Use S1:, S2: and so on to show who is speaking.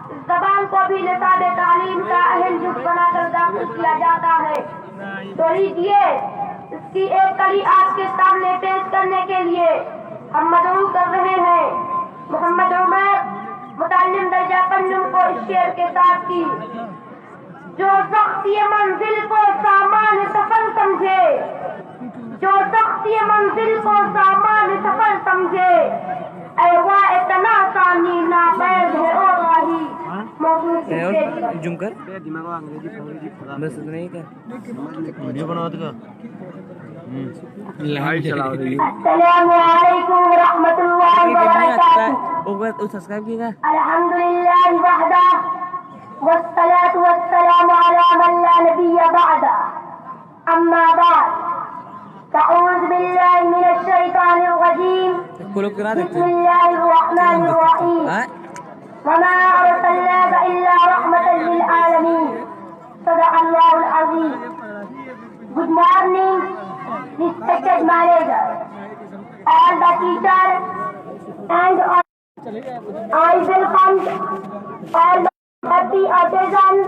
S1: اس زبان کو بھی نصاب تعلیم کا اہم جز بنا کر داخل کیا جاتا ہے۔ تو لیجیے اس کی ایک کڑی آپ کے سامنے پیش کرنے کے لیے ہم مدعو کر رہے ہیں۔ محمد عمر متعلم درجہ پنجم کو اس شعر کے ساتھ کی: جو سختی منزل کو سامان سفر سمجھے، جو سختی منزل کو سامان سفر سمجھے، اے واعتنا ثانی ناپید ہے اور راہی۔ موضوع
S2: جم کر بس اتنا ہی کر ویڈیو بناؤ تو
S1: السلام علیکم ورحمۃ اللہ وبرکاتہ۔
S2: سبسکرائب کیے گا۔
S1: الحمدللہ وحدہ والصلاة والسلام على من لا نبی بعدہ، اما بعد فاعوذ باللہ من الشیطان الرجیم، بسم اللہ الرحمن الرحیم، وما ارسلناک الا رحمة للعالمین، صدق اللہ العظیم۔ Good morning, respected manager, all the teachers, and I welcome all the happy artisans